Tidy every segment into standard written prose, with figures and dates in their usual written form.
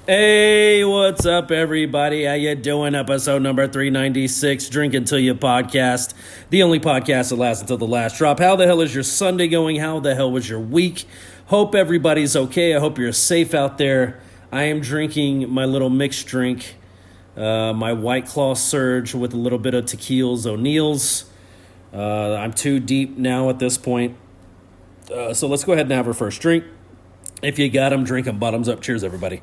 Hey, what's up, everybody? How you doing? Episode number 396, Drink Until You podcast, the only podcast that lasts until the last drop. How the hell is your Sunday going? How the hell was your week? Hope everybody's okay. I hope you're safe out there. I am drinking my little mixed drink, my White Claw Surge with a little bit of Tequilas O'Neill's. I'm too deep now at this point. So let's go ahead and have our first drink. If you got them, drink them. Bottoms up. Cheers, everybody.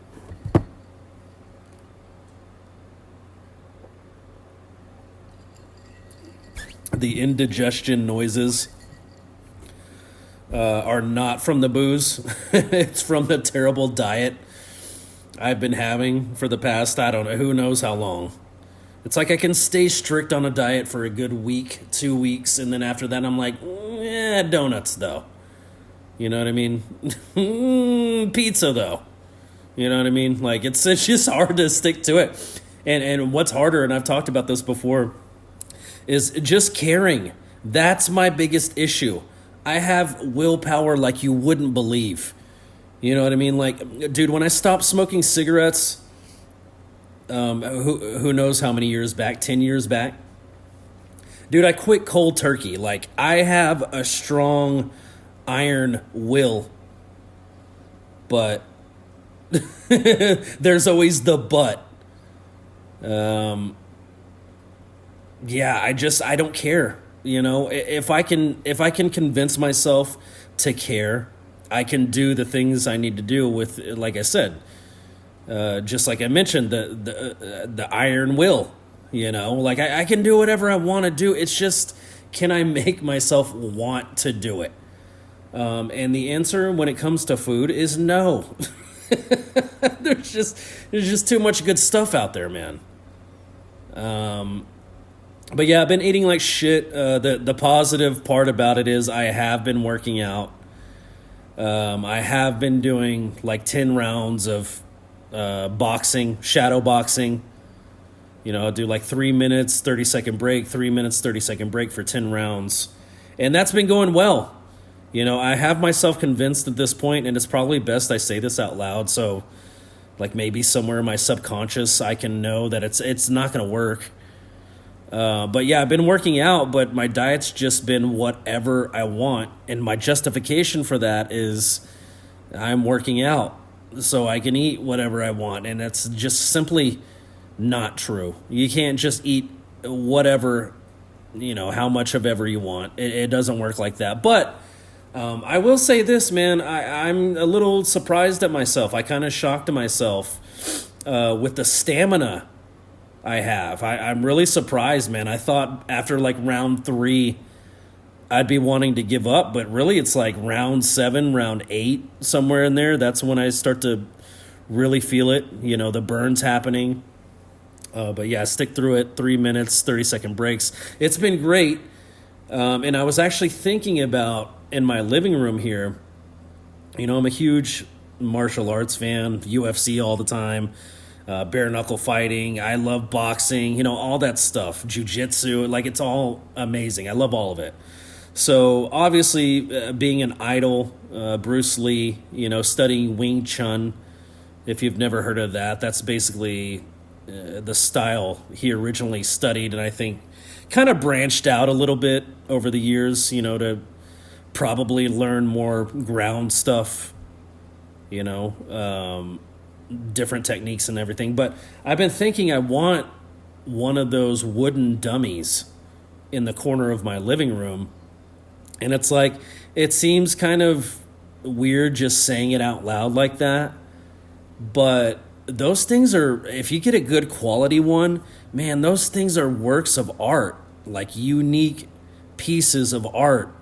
The indigestion noises are not from the booze. It's from the terrible diet I've been having for the past, I don't know, who knows how long. It's like I can stay strict on a diet for a good week, 2 weeks, and then after that I'm like, donuts though. You know what I mean? Pizza though. You know what I mean? Like, it's just hard to stick to it. And what's harder, and I've talked about this before, is just caring. That's my biggest issue. I have willpower like you wouldn't believe. You know what I mean? Like, dude, when I stopped smoking cigarettes, who knows how many years back, 10 years back, dude, I quit cold turkey. Like, I have a strong iron will, but there's always the but. Yeah, I don't care. You know, if I can convince myself to care, I can do the things I need to do with, like I said, just like I mentioned, the iron will. You know, like I can do whatever I want to do. It's just, can I make myself want to do it? And the answer when it comes to food is no. There's just too much good stuff out there, man. But yeah, I've been eating like shit. The positive part about it is I have been working out. I have been doing like 10 rounds of boxing, shadow boxing. You know, I'll do like 3 minutes, 30-second break, 3 minutes, 30-second break for 10 rounds. And that's been going well. You know, I have myself convinced at this point, and it's probably best I say this out loud, so like maybe somewhere in my subconscious I can know that it's not going to work. But yeah, I've been working out, but my diet's just been whatever I want. And my justification for that is I'm working out so I can eat whatever I want. And that's just simply not true. You can't just eat whatever, you know, how much of ever you want. It doesn't work like that. But I will say this, man, I'm a little surprised at myself. I kind of shocked myself with the stamina I have. I'm really surprised, man. I thought after like round 3, I'd be wanting to give up, but really it's like round 7, round 8, somewhere in there. That's when I start to really feel it, you know, the burns happening. But yeah, stick through it, 3 minutes, 30-second breaks. It's been great. And I was actually thinking about in my living room here, you know, I'm a huge martial arts fan, UFC all the time. Bare knuckle fighting. I love boxing, you know, all that stuff. Jiu-jitsu, like it's all amazing. I love all of it. So obviously being an idol, Bruce Lee, you know, studying Wing Chun, if you've never heard of that, that's basically the style he originally studied, and I think kind of branched out a little bit over the years, you know, to probably learn more ground stuff, you know, different techniques and everything. But I've been thinking I want one of those wooden dummies in the corner of my living room. And it's like, it seems kind of weird just saying it out loud like that. But those things are, if you get a good quality one, man, those things are works of art, like unique pieces of art.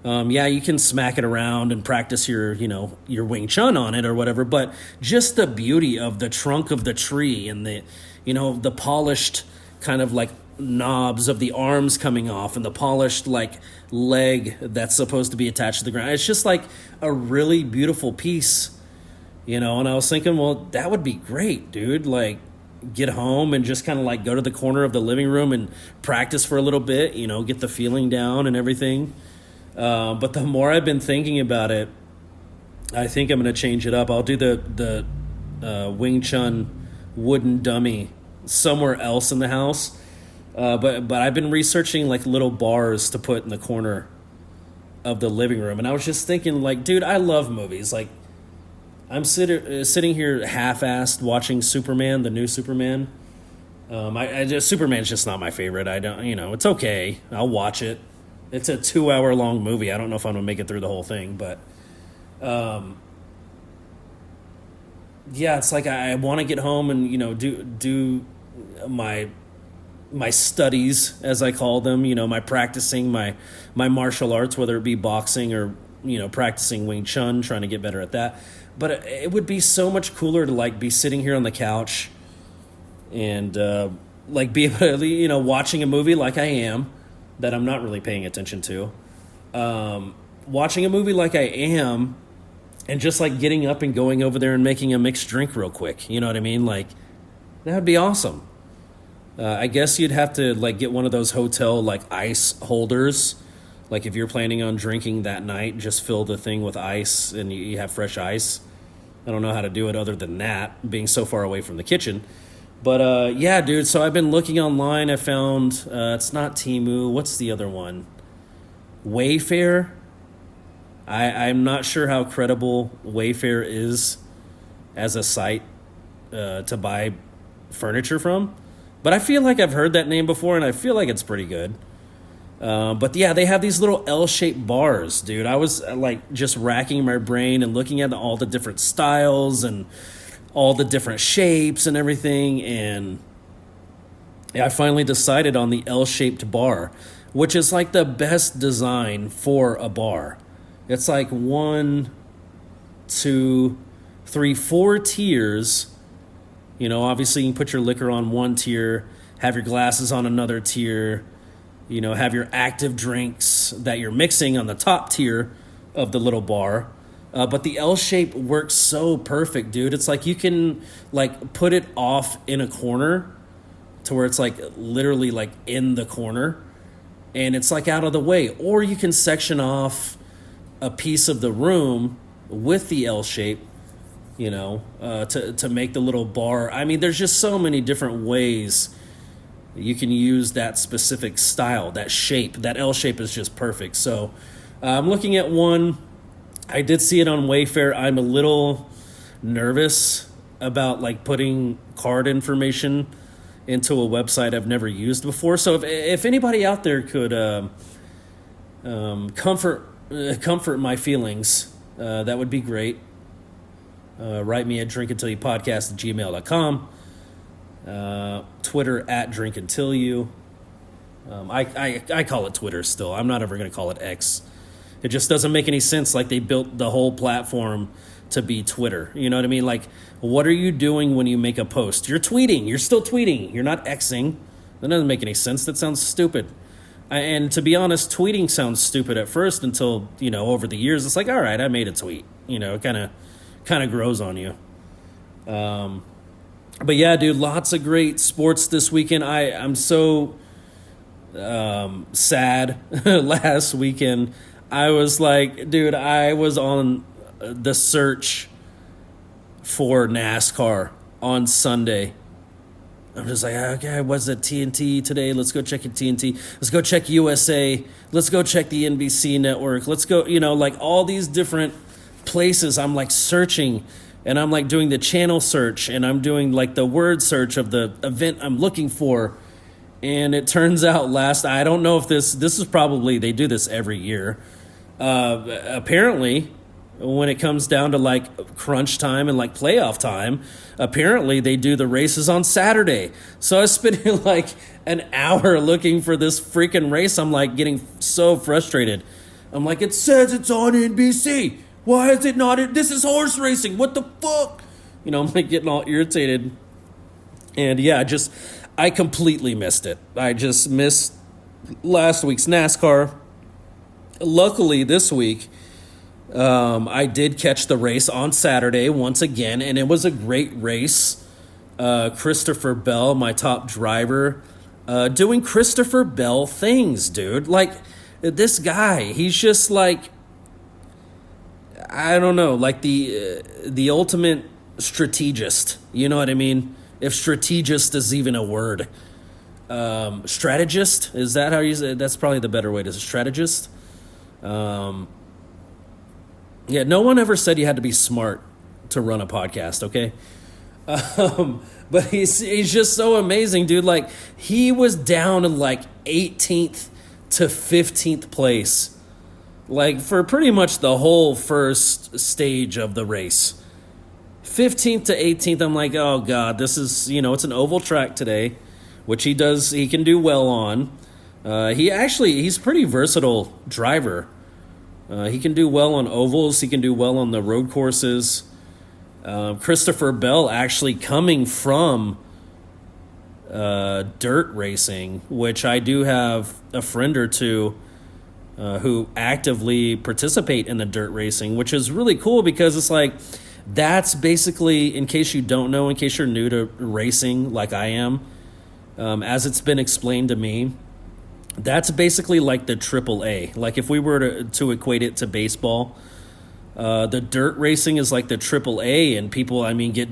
Yeah, you can smack it around and practice your, you know, your Wing Chun on it or whatever, but just the beauty of the trunk of the tree and the, you know, the polished kind of like knobs of the arms coming off and the polished like leg that's supposed to be attached to the ground. It's just like a really beautiful piece, you know, and I was thinking, well, that would be great, dude. Like, get home and just kind of like go to the corner of the living room and practice for a little bit, you know, get the feeling down and everything. But the more I've been thinking about it, I think I'm going to change it up. I'll do the Wing Chun wooden dummy somewhere else in the house. But I've been researching like little bars to put in the corner of the living room, and I was just thinking, like, dude, I love movies. Like, I'm sitting here half-assed watching Superman, the new Superman. Superman's just not my favorite. I don't, it's okay. I'll watch it. It's a 2-hour long movie. I don't know if I'm gonna make it through the whole thing, but yeah, it's like I want to get home and do my studies, as I call them. My practicing my martial arts, whether it be boxing or practicing Wing Chun, trying to get better at that. But it would be so much cooler to like be sitting here on the couch and like be able to watching a movie like I am, that I'm not really paying attention to. Watching a movie like I am, and just like getting up and going over there and making a mixed drink real quick. You know what I mean? Like, that would be awesome. I guess you'd have to like get one of those hotel like ice holders. Like if you're planning on drinking that night, just fill the thing with ice and you have fresh ice. I don't know how to do it other than that, being so far away from the kitchen. But yeah, dude, so I've been looking online. I found, it's not Temu. What's the other one? Wayfair. I'm not sure how credible Wayfair is as a site to buy furniture from. But I feel like I've heard that name before, and I feel like it's pretty good. But yeah, they have these little L-shaped bars, dude. I was like just racking my brain and looking at all the different styles and all the different shapes and everything. And yeah, I finally decided on the L-shaped bar, which is like the best design for a bar. It's like 1, 2, 3, 4 tiers. Obviously you can put your liquor on one tier, have your glasses on another tier, have your active drinks that you're mixing on the top tier of the little bar. But the L shape works so perfect, dude. It's like you can like put it off in a corner to where it's like literally like in the corner and it's like out of the way. Or you can section off a piece of the room with the L shape, to make the little bar. I mean, there's just so many different ways you can use that specific style, that shape. That L shape is just perfect. So I'm looking at one. I did see it on Wayfair. I'm a little nervous about like putting card information into a website I've never used before. So if anybody out there could comfort my feelings, that would be great. Write me at drinkuntilyoupodcast@gmail.com. Twitter at drinkuntilyou. I call it Twitter still. I'm not ever going to call it X. It just doesn't make any sense. Like they built the whole platform to be Twitter. You know what I mean? Like, what are you doing when you make a post? You're tweeting. You're still tweeting. You're not Xing. That doesn't make any sense. That sounds stupid. And to be honest, tweeting sounds stupid at first until, over the years, it's like, all right, I made a tweet. It kind of grows on you. But yeah, dude, lots of great sports this weekend. I'm so sad. Last weekend, I was like, dude, I was on the search for NASCAR on Sunday. I'm just like, okay, what's it, TNT today? Let's go check it, TNT. Let's go check USA. Let's go check the NBC network. Let's go, like all these different places. I'm like searching, and I'm like doing the channel search, and I'm doing like the word search of the event I'm looking for. And it turns out I don't know if this is probably, they do this every year. Apparently, when it comes down to like crunch time and like playoff time, apparently they do the races on Saturday. So I was spending like an hour looking for this freaking race. I'm like getting so frustrated. I'm like, it says it's on NBC. Why is it not? This is horse racing. What the fuck? I'm like getting all irritated. And yeah, I completely missed it. I just missed last week's NASCAR. Luckily, this week, I did catch the race on Saturday once again, and it was a great race. Christopher Bell, my top driver, doing Christopher Bell things, dude. Like, this guy, he's just like, I don't know, like the ultimate strategist. You know what I mean? If strategist is even a word. Strategist, is that how you say it? That's probably the better way to say strategist. Yeah, no one ever said you had to be smart to run a podcast, okay? But he's just so amazing, dude. Like, he was down in like 18th to 15th place, like, for pretty much the whole first stage of the race. 15th to 18th, I'm like, oh God, this is, it's an oval track today, which he can do well on. He's a pretty versatile driver. He can do well on ovals. He can do well on the road courses. Christopher Bell actually coming from dirt racing, which I do have a friend or two who actively participate in the dirt racing, which is really cool because it's like, that's basically, in case you don't know, in case you're new to racing like I am, as it's been explained to me, that's basically like the AAA. Like, if we were to equate it to baseball, the dirt racing is like the AAA, and people, get,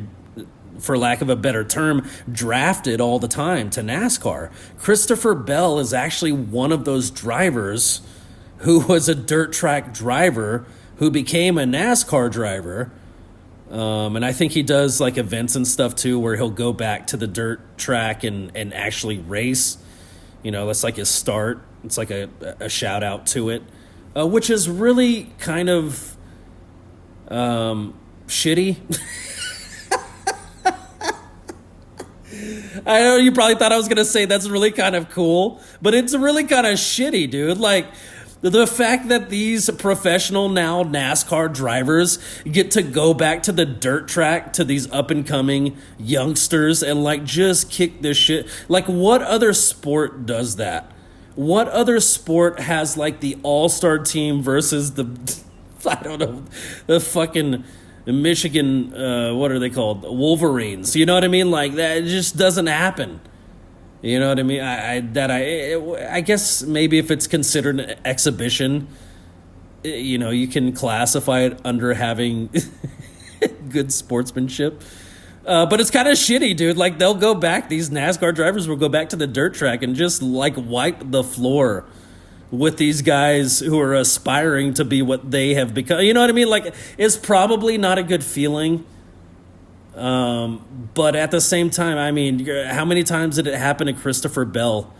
for lack of a better term, drafted all the time to NASCAR. Christopher Bell is actually one of those drivers who was a dirt track driver who became a NASCAR driver. And I think he does like events and stuff too, where he'll go back to the dirt track and actually race. That's like his start. It's like a shout out to it, which is really kind of shitty. I know you probably thought I was going to say that's really kind of cool, but it's really kind of shitty, dude. Like, the fact that these professional now NASCAR drivers get to go back to the dirt track to these up-and-coming youngsters and, like, just kick this shit. Like, what other sport does that? What other sport has, like, the all-star team versus the, I don't know, the fucking Michigan, what are they called? Wolverines. You know what I mean? Like, that just doesn't happen. You know what I mean? I guess maybe if it's considered an exhibition, you can classify it under having good sportsmanship. But it's kind of shitty, dude. Like, they'll go back, these NASCAR drivers will go back to the dirt track and just, like, wipe the floor with these guys who are aspiring to be what they have become. You know what I mean? Like, it's probably not a good feeling. But at the same time, how many times did it happen to Christopher Bell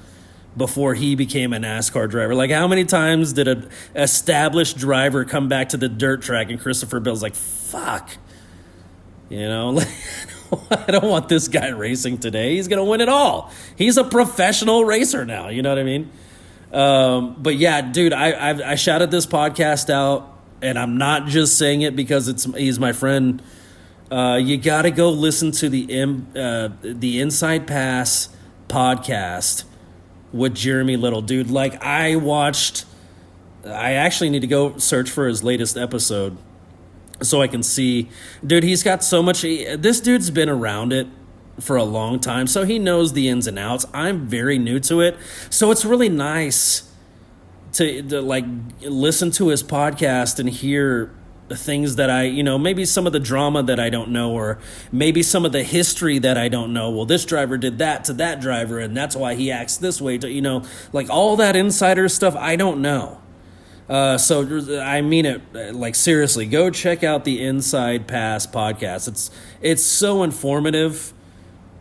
before he became a NASCAR driver? Like, how many times did an established driver come back to the dirt track and Christopher Bell's like, fuck, like, I don't want this guy racing today. He's going to win it all. He's a professional racer now. You know what I mean? But yeah, dude, I shouted this podcast out, and I'm not just saying it because he's my friend. You got to go listen to the Inside Pass podcast with Jeremy Little, dude. Like, I actually need to go search for his latest episode so I can see. Dude, he's got so much. This dude's been around it for a long time, so he knows the ins and outs. I'm very new to it, so it's really nice to like listen to his podcast and hear the things that maybe some of the drama that I don't know, or maybe some of the history that I don't know. Well, this driver did that to that driver, and that's why he acts this way to, like, all that insider stuff I don't know. So I mean it, like, seriously, go check out the Inside Pass podcast. It's so informative.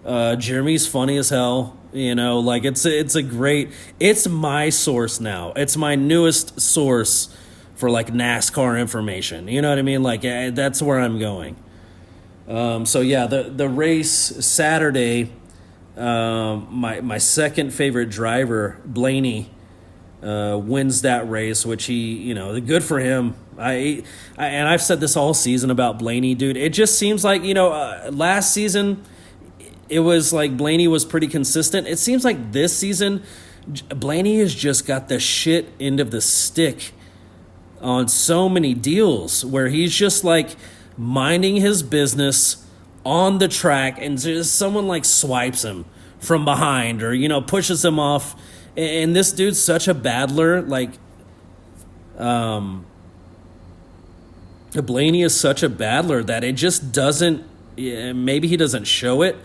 Jeremy's funny as hell. Like, it's my source now. It's my newest source for, like, NASCAR information. You know what I mean? Like, that's where I'm going. So yeah, the race Saturday, my second favorite driver, Blaney, wins that race, which he, good for him. And I've said this all season about Blaney, dude. It just seems like, last season it was like Blaney was pretty consistent. It seems like this season Blaney has just got the shit end of the stick on so many deals where he's just, like, minding his business on the track, and just someone, like, swipes him from behind or, pushes him off. And this dude's such a battler. Like, Blaney is such a battler that it just doesn't Yeah, maybe he doesn't show it,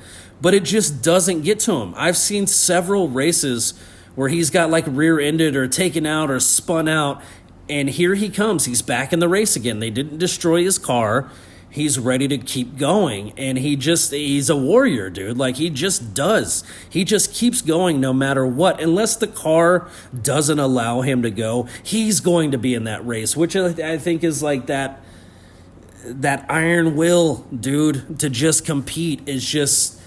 but it just doesn't get to him. I've seen several races where he's got like rear-ended or taken out or spun out, and here he comes. He's back in the race again. They didn't destroy his car. He's ready to keep going, and he's a warrior, dude. Like, he just does. He just keeps going no matter what. Unless the car doesn't allow him to go, he's going to be in that race, which I think is like that iron will, dude, to just compete is just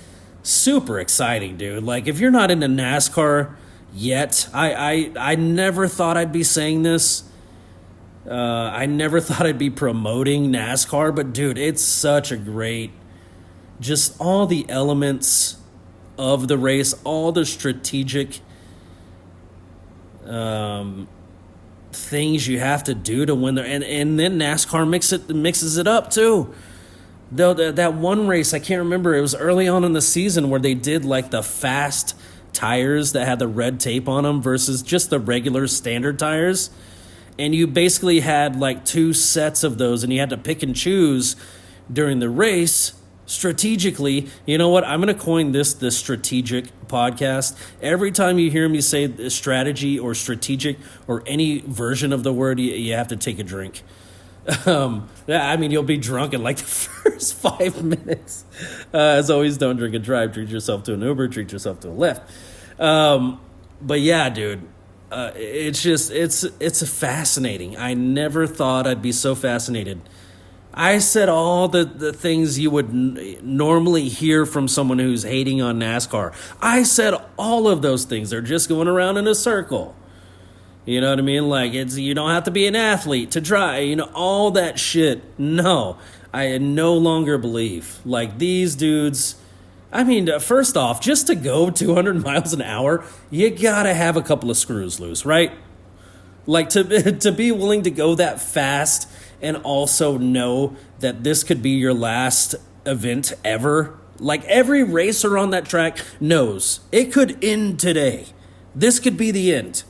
super exciting, dude. Like, if you're not into NASCAR yet, I never thought I'd be saying this. I never thought I'd be promoting NASCAR, but dude, it's such a great, just all the elements of the race, all the strategic things you have to do to win there, and then NASCAR mixes it up too. Though that one race, I can't remember, it was early on in the season where they did like the fast tires that had the red tape on them versus just the regular standard tires. And you basically had like two sets of those, and you had to pick and choose during the race strategically. You know what? I'm going to coin this the strategic podcast. Every time you hear me say strategy or strategic or any version of the word, you have to take a drink. I mean, you'll be drunk in like the first 5 minutes. As always, don't drink and drive. Treat yourself to an Uber. Treat yourself to a Lyft. But yeah, dude. It's fascinating. I never thought I'd be so fascinated. I said all the things you would normally hear from someone who's hating on NASCAR. I said all of those things. They're just going around in a circle. You know what I mean? Like, you don't have to be an athlete to try. All that shit. No, I no longer believe. Like, these dudes... I mean, first off, just to go 200 miles an hour, you gotta have a couple of screws loose, right? Like, to be willing to go that fast and also know that this could be your last event ever. Like, every racer on that track knows it could end today. This could be the end.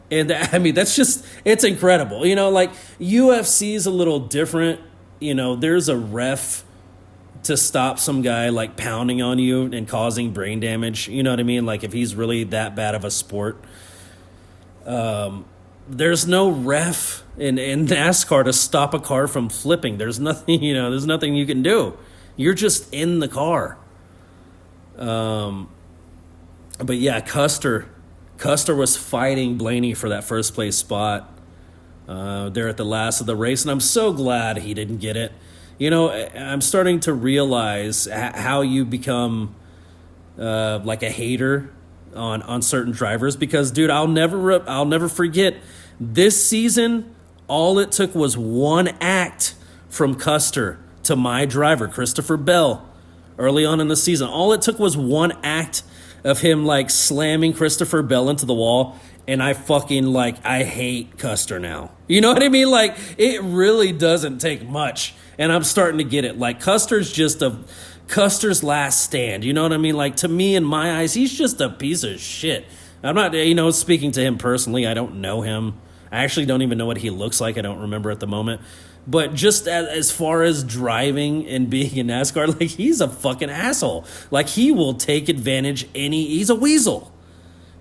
And I mean, it's incredible. Like, UFC is a little different. There's a ref to stop some guy like pounding on you and causing brain damage. You know what I mean? Like, if he's really that bad of a sport. There's no ref in NASCAR to stop a car from flipping. There's nothing, there's nothing you can do. You're just in the car. But yeah, Custer was fighting Blaney for that first place spot there at the last of the race, and I'm so glad he didn't get it. I'm starting to realize how you become like a hater on certain drivers because, dude, I'll never forget this season. All it took was one act from Custer to my driver, Christopher Bell, early on in the season. All it took was one act of him like slamming Christopher Bell into the wall. And I hate Custer now. You know what I mean? Like, it really doesn't take much. And I'm starting to get it. Like, Custer's last stand. You know what I mean? Like, to me, in my eyes, he's just a piece of shit. I'm not, speaking to him personally. I don't know him. I actually don't even know what he looks like. I don't remember at the moment. But just as far as driving and being in NASCAR, like, he's a fucking asshole. Like, he will take advantage he's a weasel.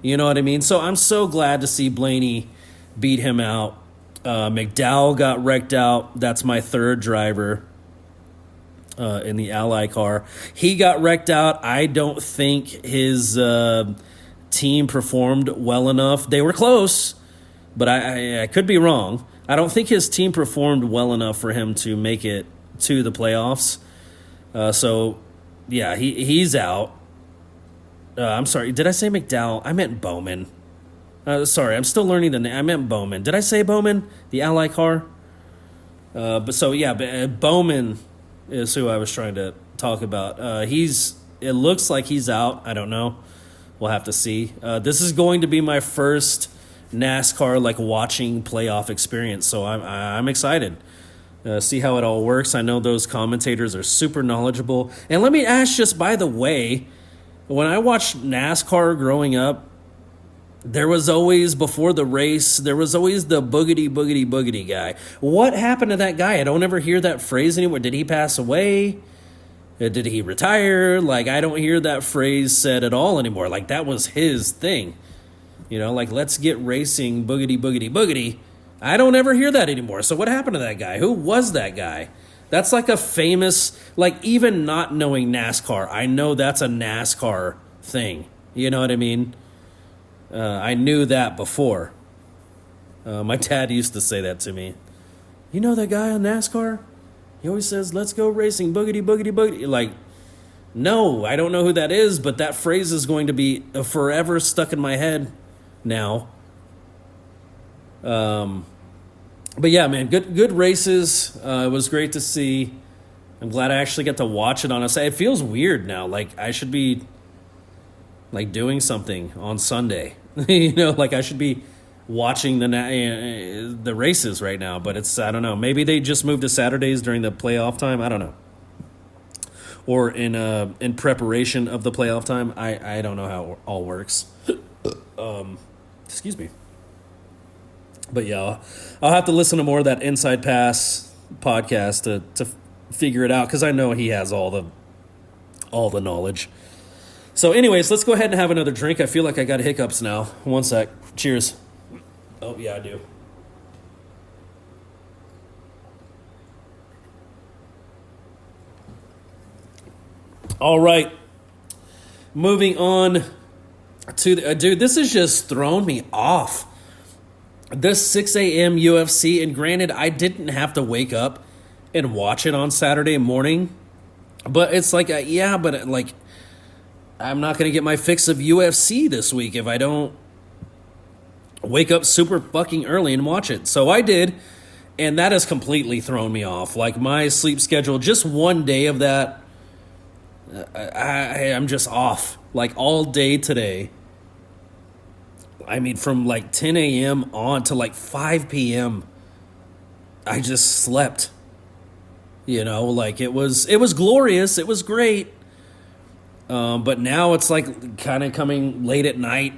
You know what I mean? So I'm so glad to see Blaney beat him out. McDowell got wrecked out. That's my third driver in the Ally car. He got wrecked out. I don't think his team performed well enough. They were close, but I could be wrong. I don't think his team performed well enough for him to make it to the playoffs. So, yeah, he's out. I'm sorry. Did I say McDowell? I meant Bowman. Sorry, I'm still learning the name. I meant Bowman. Did I say Bowman? The Ally car? Bowman is who I was trying to talk about. It looks like he's out. I don't know. We'll have to see. This is going to be my first NASCAR watching playoff experience, so I'm excited. See how it all works. I know those commentators are super knowledgeable. And let me ask, just by the way, when I watched NASCAR growing up, there was always, before the race, there was always the boogity guy. What happened to that guy? I don't ever hear that phrase anymore. Did he pass away? Did he retire? Like, I don't hear that phrase said at all anymore. Like, that was his thing. Like, let's get racing, boogity, boogity, boogity. I don't ever hear that anymore. So what happened to that guy? Who was that guy? That's like a famous, like, even not knowing NASCAR, I know that's a NASCAR thing. You know what I mean? I knew that before. My dad used to say that to me. You know that guy on NASCAR? He always says, let's go racing, boogity, boogity, boogity. Like, no, I don't know who that is, but that phrase is going to be forever stuck in my head now. But yeah, man, good races. It was great to see. I'm glad I actually got to watch it on a Sunday. It feels weird now. Like, I should be, like, doing something on Sunday. Like, I should be watching the races right now, but it's, I don't know, maybe they just moved to Saturdays during the playoff time. I don't know, or in preparation of the playoff time. I don't know how it all works. Excuse me. But yeah, I'll have to listen to more of that Inside Pass podcast to figure it out, because I know he has all the knowledge. So anyways, let's go ahead and have another drink. I feel like I got hiccups now. One sec. Cheers. Oh, yeah, I do. All right. Moving on to the... dude, this has just thrown me off. This 6 a.m. UFC, and granted, I didn't have to wake up and watch it on Saturday morning. But it's like, like, I'm not going to get my fix of UFC this week if I don't wake up super fucking early and watch it. So I did, and that has completely thrown me off. Like, my sleep schedule, just one day of that, I'm just off. Like, all day today. I mean, from like 10 a.m. on to like 5 p.m., I just slept. Like, it was glorious. It was great. But now it's like kind of coming late at night,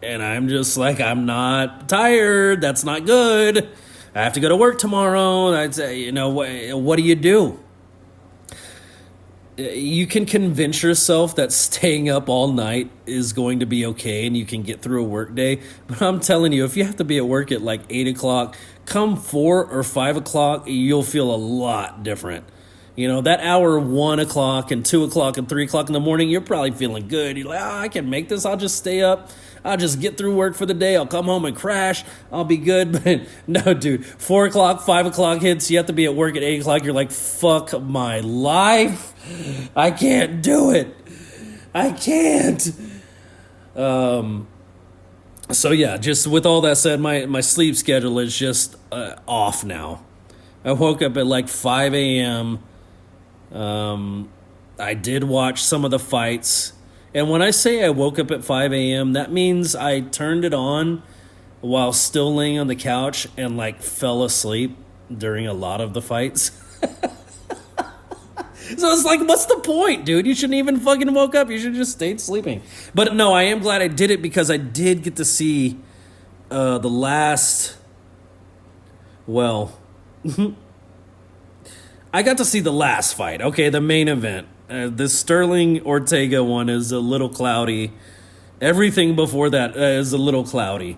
and I'm just like, I'm not tired. That's not good. I have to go to work tomorrow. I'd say, what do you do? You can convince yourself that staying up all night is going to be okay and you can get through a work day. But I'm telling you, if you have to be at work at like 8 o'clock, come 4 or 5 o'clock, you'll feel a lot different. That hour, 1 o'clock and 2 o'clock and 3 o'clock in the morning, you're probably feeling good. You're like, I can make this. I'll just stay up. I'll just get through work for the day. I'll come home and crash. I'll be good. But no, dude, 4 o'clock, 5 o'clock hits. You have to be at work at 8 o'clock. You're like, fuck my life. I can't do it. I can't. So yeah, just with all that said, my sleep schedule is just off now. I woke up at like 5 a.m. I did watch some of the fights. And when I say I woke up at 5 a.m., that means I turned it on while still laying on the couch and like fell asleep during a lot of the fights. So it's like, what's the point, dude? You shouldn't even fucking woke up. You should have just stayed sleeping. But no, I am glad I did it, because I did get to see the last... Well, I got to see the last fight. Okay, the main event. The Sterling Ortega one is a little cloudy. Everything before that is a little cloudy.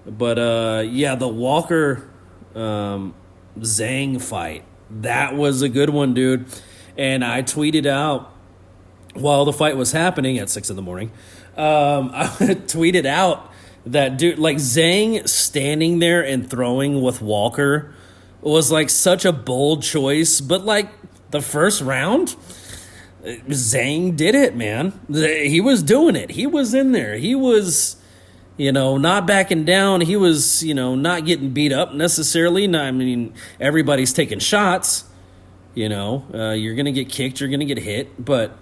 But yeah, the Walker Zhang fight, that was a good one, dude. And I tweeted out while the fight was happening at 6 in the morning. I tweeted out that, dude, like, Zhang standing there and throwing with Walker was like such a bold choice. But like the first round, Zhang did it, man. He was doing it. He was in there. He was, not backing down. He was, not getting beat up necessarily. No, I mean, everybody's taking shots. You're going to get kicked. You're going to get hit. But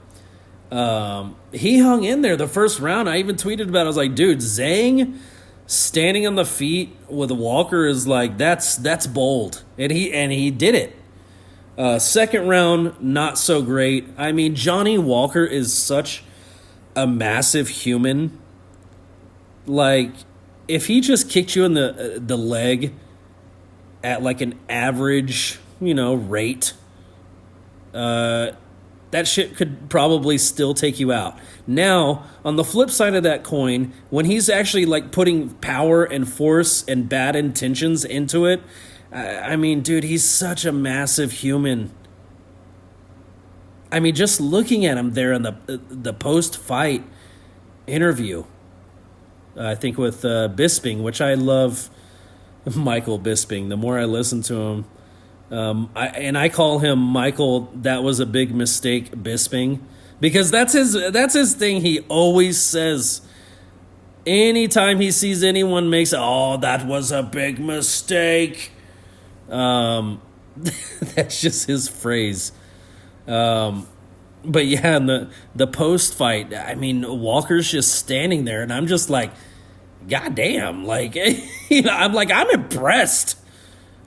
he hung in there the first round. I even tweeted about it. I was like, dude, Zhang standing on the feet with Walker is like, that's bold. And he did it. Second round, not so great. I mean, Johnny Walker is such a massive human. Like, if he just kicked you in the leg at like an average, rate, that shit could probably still take you out. Now, on the flip side of that coin, when he's actually like putting power and force and bad intentions into it, I mean, dude, he's such a massive human. I mean, just looking at him there in the post-fight interview, I think with Bisping, which I love Michael Bisping. The more I listen to him, I call him Michael. That was a big mistake, Bisping, because that's his thing. He always says, anytime he sees anyone makes, oh, that was a big mistake. That's just his phrase. But yeah, in the post fight, I mean, Walker's just standing there, and I'm just like, God damn, like, I'm impressed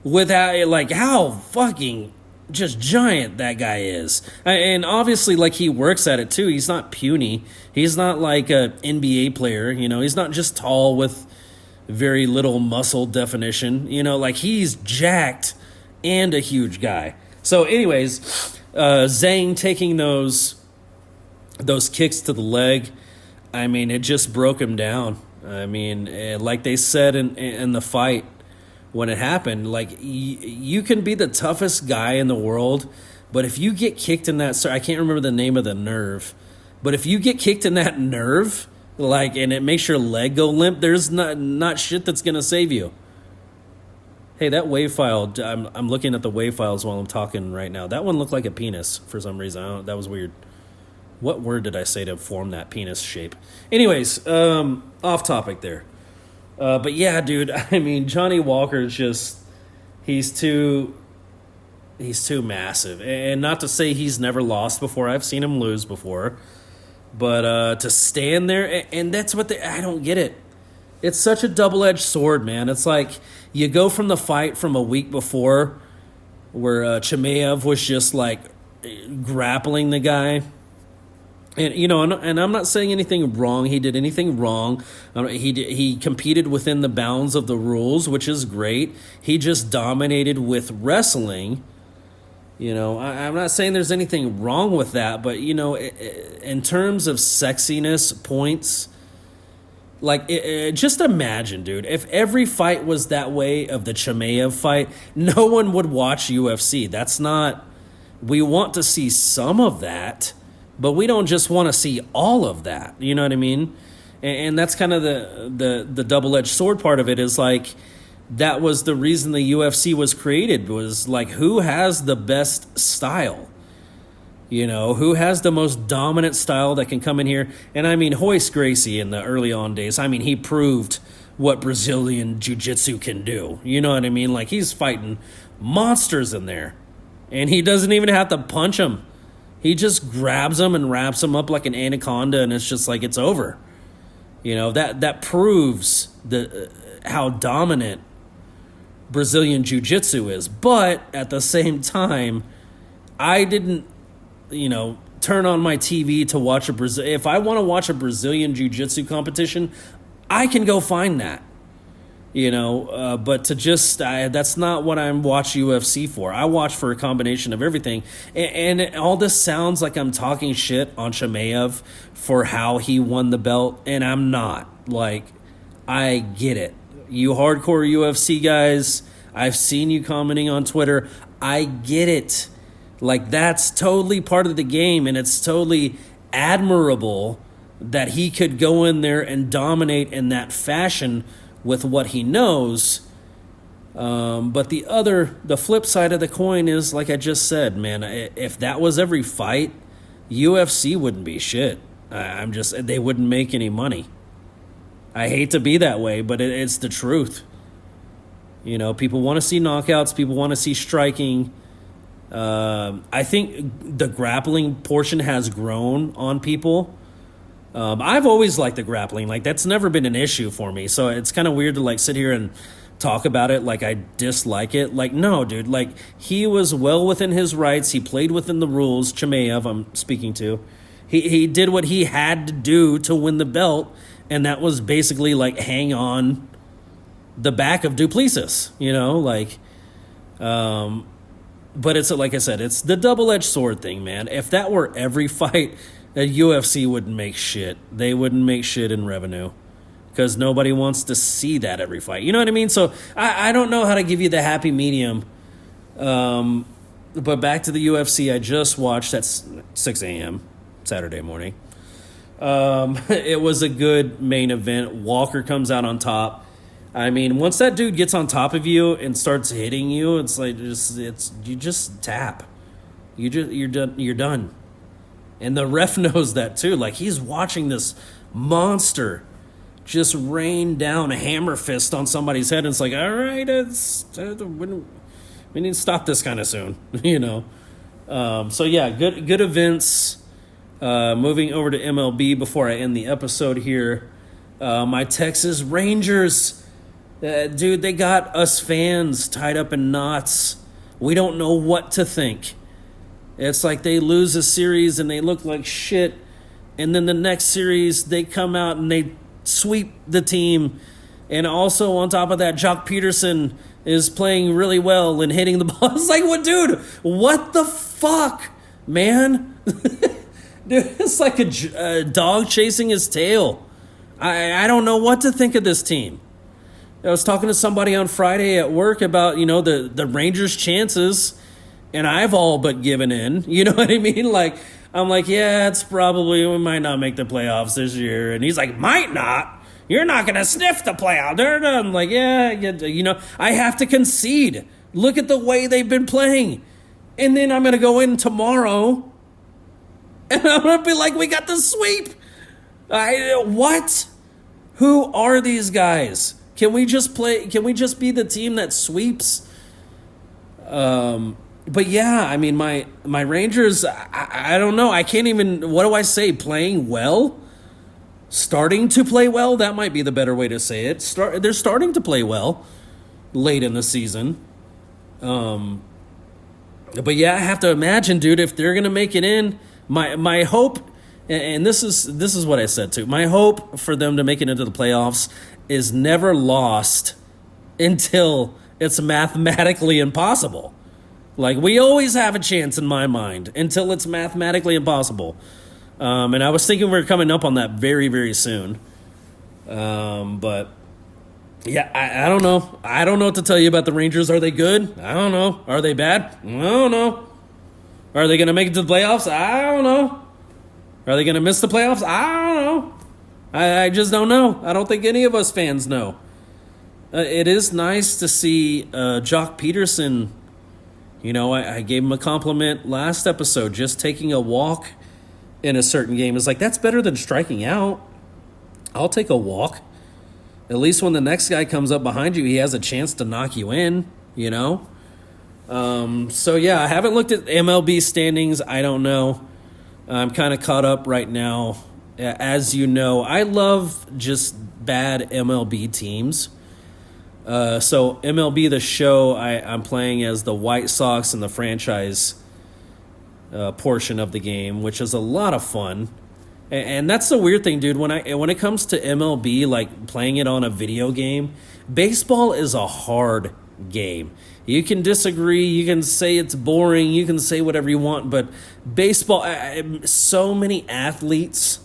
with how fucking just giant that guy is. And obviously, like, he works at it too. He's not puny. He's not like a NBA player, he's not just tall with very little muscle definition, like, he's jacked and a huge guy. So anyways, Zhang taking those kicks to the leg, I mean, it just broke him down. I mean, like they said in the fight when it happened, like, you can be the toughest guy in the world, but if you get kicked in that, I can't remember the name of the nerve, but if you get kicked in that nerve, like, and it makes your leg go limp, there's not shit that's gonna save you. Hey, that wave file, I'm looking at the wave files while I'm talking right now. That one looked like a penis for some reason. That was weird. What word did I say to form that penis shape? Anyways, off topic there. But yeah, dude, I mean, Johnny Walker's just, he's too massive. And not to say he's never lost before. I've seen him lose before. But to stand there, and that's what I don't get it. It's such a double-edged sword, man. It's like you go from the fight from a week before where Chimaev was just like grappling the guy. And, and I'm not saying anything wrong. He did anything wrong. He competed within the bounds of the rules, which is great. He just dominated with wrestling. I'm not saying there's anything wrong with that, but, in terms of sexiness points, like, just imagine, dude, if every fight was that way of the Chimaev fight, no one would watch UFC. That's not, we want to see some of that, but we don't just want to see all of that. You know what I mean? And that's kind of the double-edged sword part of it, is like, that was the reason the UFC was created, was like, who has the best style? Who has the most dominant style that can come in here? And I mean, Royce Gracie in the early on days, I mean, he proved what Brazilian Jiu-Jitsu can do. You know what I mean? Like, he's fighting monsters in there. And he doesn't even have to punch them. He just grabs them and wraps them up like an anaconda, and it's just like, it's over. That proves how dominant Brazilian Jiu-Jitsu is. But at the same time, I didn't, turn on my TV to watch if I want to watch a Brazilian Jiu-Jitsu competition, I can go find that. But to just, that's not what I watch UFC for. I watch for a combination of everything. And all this sounds like I'm talking shit on Chimaev for how he won the belt, and I'm not. Like, I get it. You hardcore UFC guys, I've seen you commenting on Twitter. I get it. Like, that's totally part of the game, and it's totally admirable that he could go in there and dominate in that fashion with what he knows. But the flip side of the coin is, like I just said, man, if that was every fight, UFC wouldn't be shit. They wouldn't make any money. I hate to be that way, but it's the truth. People want to see knockouts. People want to see striking. I think the grappling portion has grown on people. I've always liked the grappling. Like, that's never been an issue for me. So it's kind of weird to, like, sit here and talk about it like I dislike it. Like, no, dude. Like, he was well within his rights. He played within the rules. Chimaev, I'm speaking to. He did what he had to do to win the belt, and that was basically, like, hang on the back of Duplessis. but it's like I said, it's the double-edged sword thing, man. If that were every fight, the UFC wouldn't make shit. They wouldn't make shit in revenue because nobody wants to see that every fight. You know what I mean? So I don't know how to give you the happy medium. But back to the UFC, I just watched at 6 a.m. Saturday morning. It was a good main event. Walker comes out on top. I mean, once that dude gets on top of you and starts hitting you, it's like you just tap. You're done. You're done. And the ref knows that too. Like, he's watching this monster just rain down a hammer fist on somebody's head, and it's like, all right, we need to stop this kind of soon, you know. So yeah, good events. Moving over to MLB before I end the episode here. My Texas Rangers. Dude, they got us fans tied up in knots. We don't know what to think. It's like they lose a series and they look like shit. And then the next series, they come out and they sweep the team. And also on top of that, Jock Peterson is playing really well and hitting the ball. It's like, what, dude? What the fuck, man? Dude, it's like a dog chasing his tail. I don't know what to think of this team. I was talking to somebody on Friday at work about, the Rangers' chances, and I've all but given in. You know what I mean? Like, I'm like, yeah, it's probably, we might not make the playoffs this year. And he's like, might not? You're not going to sniff the playoff. I'm like, yeah, I have to concede. Look at the way they've been playing. And then I'm going to go in tomorrow, and I'm going to be like, we got the sweep. What? Who are these guys? Can we just be the team that sweeps? But yeah, I mean, my Rangers, I don't know. I can't even, what do I say? Playing well? Starting to play well? That might be the better way to say it. They're starting to play well late in the season. But yeah, I have to imagine, dude, if they're going to make it in, my hope, and this is what I said too, my hope for them to make it into the playoffs is never lost until it's mathematically impossible. Like, we always have a chance in my mind until it's mathematically impossible. And I was thinking we're coming up on that very, very soon. But yeah, I don't know. I don't know what to tell you about the Rangers. Are they good? I don't know. Are they bad? I don't know. Are they going to make it to the playoffs? I don't know. Are they going to miss the playoffs? I don't know. I just don't know. I don't think any of us fans know. It is nice to see Jock Peterson. I gave him a compliment last episode. Just taking a walk in a certain game is like, that's better than striking out. I'll take a walk. At least when the next guy comes up behind you, he has a chance to knock you in, So yeah, I haven't looked at MLB standings. I don't know. I'm kind of caught up right now. As you know, I love just bad MLB teams. So MLB The Show, I'm playing as the White Sox in the franchise portion of the game, which is a lot of fun. And that's the weird thing, dude. When it comes to MLB, like playing it on a video game, baseball is a hard game. You can disagree, you can say it's boring, you can say whatever you want, but baseball, so many athletes.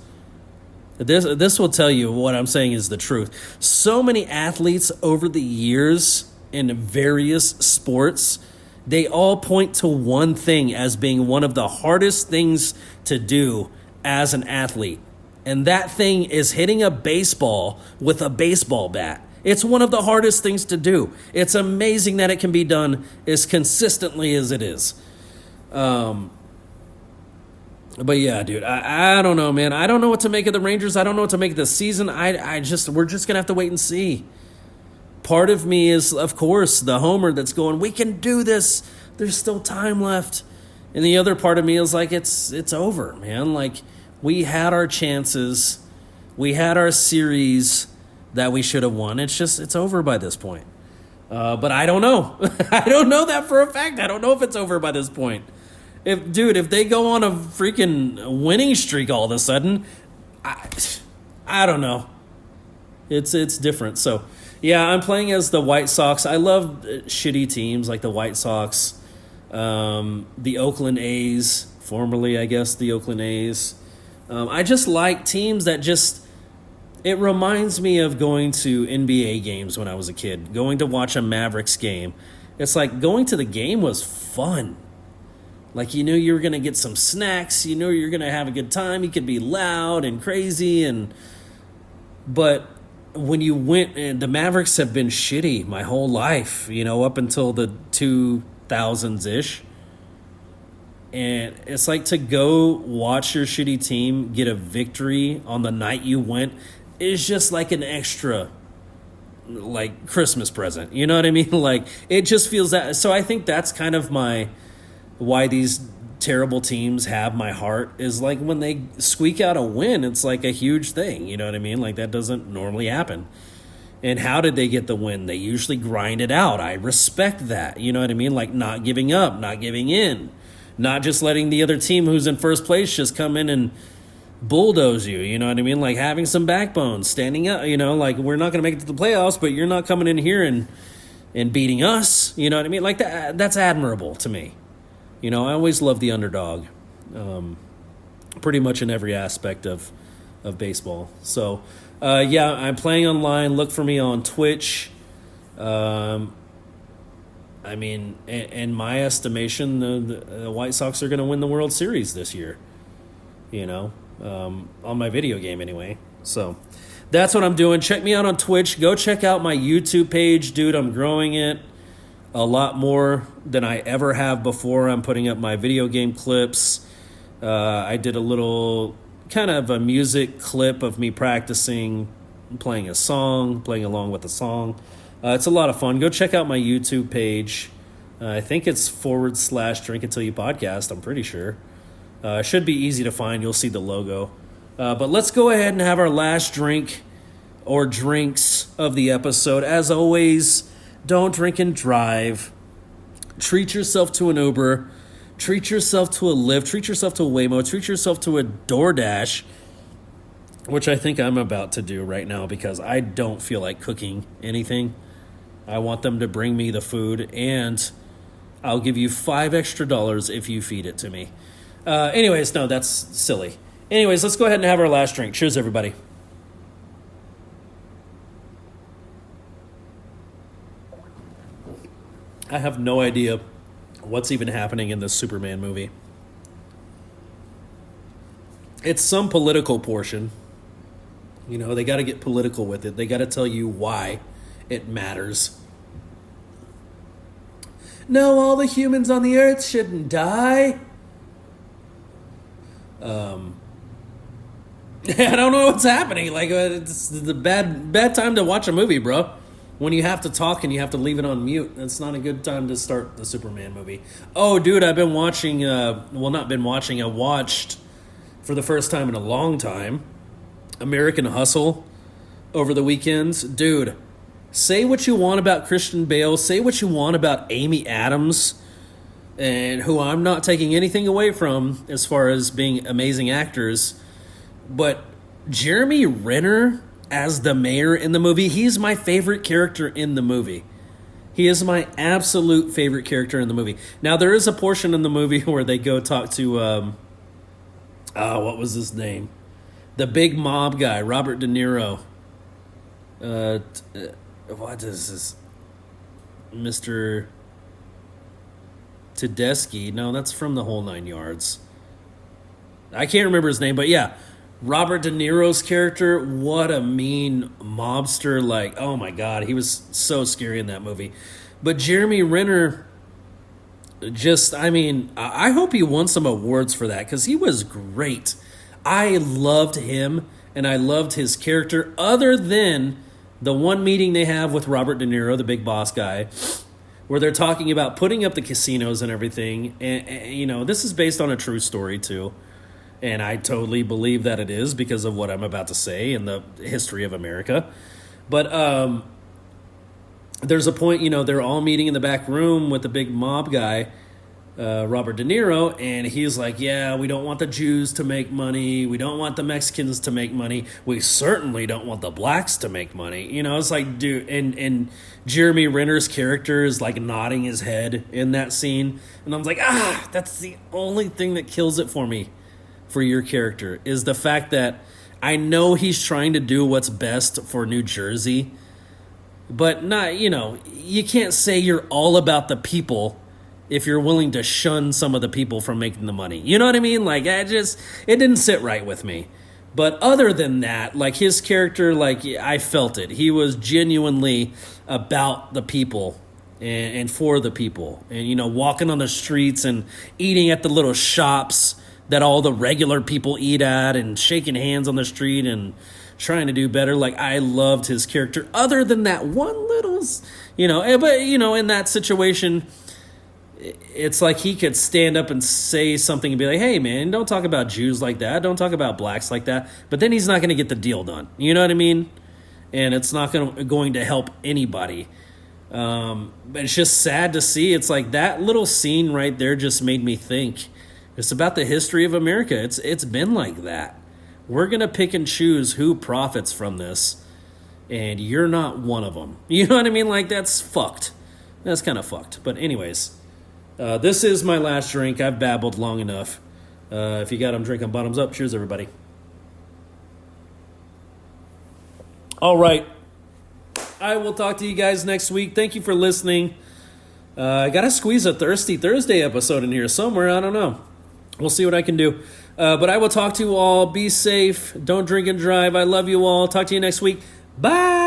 This will tell you what I'm saying is the truth. So many athletes over the years in various sports, they all point to one thing as being one of the hardest things to do as an athlete. And that thing is hitting a baseball with a baseball bat. It's one of the hardest things to do. It's amazing that it can be done as consistently as it is. But yeah, dude, I don't know, man. I don't know what to make of the Rangers. I don't know what to make of the season. We're just going to have to wait and see. Part of me is, of course, the homer that's going, we can do this. There's still time left. And the other part of me is like, it's over, man. Like, we had our chances. We had our series that we should have won. It's over by this point. But I don't know. I don't know that for a fact. I don't know if it's over by this point. If they go on a freaking winning streak all of a sudden, I don't know. It's different. So, yeah, I'm playing as the White Sox. I love shitty teams like the White Sox. The Oakland A's, formerly, I guess, the Oakland A's. I just like teams that just. It reminds me of going to NBA games when I was a kid, going to watch a Mavericks game. It's like going to the game was fun. Like you knew you were going to get some snacks, you knew you were going to have a good time, you could be loud and crazy but when you went, and the Mavericks have been shitty my whole life, up until the 2000s-ish. And it's like to go watch your shitty team get a victory on the night you went is just like an extra, like, Christmas present. You know what I mean? Like, it just feels that. So I think that's kind of why these terrible teams have my heart, is like when they squeak out a win, it's like a huge thing. You know what I mean? Like, that doesn't normally happen. And how did they get the win? They usually grind it out. I respect that. You know what I mean? Like, not giving up, not giving in. Not just letting the other team who's in first place just come in and bulldoze you, you know what I mean? Like having some backbone, standing up, like we're not going to make it to the playoffs, but you're not coming in here and beating us, you know what I mean? Like that's admirable to me. I always love the underdog, pretty much in every aspect of baseball. So, yeah, I'm playing online. Look for me on Twitch. I mean, in my estimation, the White Sox are going to win the World Series this year, on my video game anyway. So that's what I'm doing. Check me out on Twitch. Go check out my YouTube page. Dude, I'm growing it a lot more than I ever have before. I'm putting up my video game clips. I did a little kind of a music clip of me practicing playing a song, playing along with the song. It's a lot of fun. Go check out my YouTube page. I think it's /Drink Until You Podcast. I'm pretty sure. It should be easy to find. You'll see the logo. But let's go ahead and have our last drink or drinks of the episode. As always, don't drink and drive. Treat yourself to an Uber. Treat yourself to a Lyft. Treat yourself to a Waymo. Treat yourself to a DoorDash, which I think I'm about to do right now because I don't feel like cooking anything. I want them to bring me the food, and I'll give you $5 extra if you feed it to me. Anyways, no, that's silly. Anyways, let's go ahead and have our last drink. Cheers, everybody. I have no idea what's even happening in this Superman movie. It's some political portion. They got to get political with it. They got to tell you why it matters. No, all the humans on the earth shouldn't die. I don't know what's happening. Like, it's the bad time to watch a movie, bro. When you have to talk and you have to leave it on mute, it's not a good time to start the Superman movie. Oh, dude, I've been watching, I watched for the first time in a long time, American Hustle over the weekends. Dude, say what you want about Christian Bale, say what you want about Amy Adams, and who I'm not taking anything away from as far as being amazing actors, but Jeremy Renner as the mayor in the movie, he's my favorite character in the movie. He is my absolute favorite character in the movie. Now, there is a portion in the movie where they go talk to, what was his name? The big mob guy, Robert De Niro. What is this? Mr. Tedeschi. No, that's from The Whole Nine Yards. I can't remember his name, but yeah. Robert De Niro's character, what a mean mobster. Like, oh my God, he was so scary in that movie. But Jeremy Renner, I hope he won some awards for that because he was great. I loved him and I loved his character, other than the one meeting they have with Robert De Niro, the big boss guy, where they're talking about putting up the casinos and everything. And this is based on a true story too. And I totally believe that it is because of what I'm about to say in the history of America. But there's a point, they're all meeting in the back room with the big mob guy. Robert De Niro, and he's like, yeah, we don't want the Jews to make money. We don't want the Mexicans to make money. We certainly don't want the blacks to make money. You know, it's like, dude, and Jeremy Renner's character is like nodding his head in that scene. And I'm like, that's the only thing that kills it for me, for your character, is the fact that I know he's trying to do what's best for New Jersey, but not, you can't say you're all about the people if you're willing to shun some of the people from making the money. You know what I mean? Like, it didn't sit right with me. But other than that, like, his character, like, I felt it. He was genuinely about the people and for the people. And, walking on the streets and eating at the little shops that all the regular people eat at and shaking hands on the street and trying to do better. Like, I loved his character. Other than that one little, but, in that situation, it's like he could stand up and say something and be like, hey, man, don't talk about Jews like that. Don't talk about blacks like that. But then he's not going to get the deal done. You know what I mean? And it's not going to help anybody. But it's just sad to see. It's like that little scene right there just made me think. It's about the history of America. It's been like that. We're going to pick and choose who profits from this. And you're not one of them. You know what I mean? Like, that's fucked. That's kind of fucked. But anyways... this is my last drink. I've babbled long enough. If you got them drinking bottoms up, cheers, everybody. All right. I will talk to you guys next week. Thank you for listening. I got to squeeze a Thirsty Thursday episode in here somewhere. I don't know. We'll see what I can do. But I will talk to you all. Be safe. Don't drink and drive. I love you all. Talk to you next week. Bye.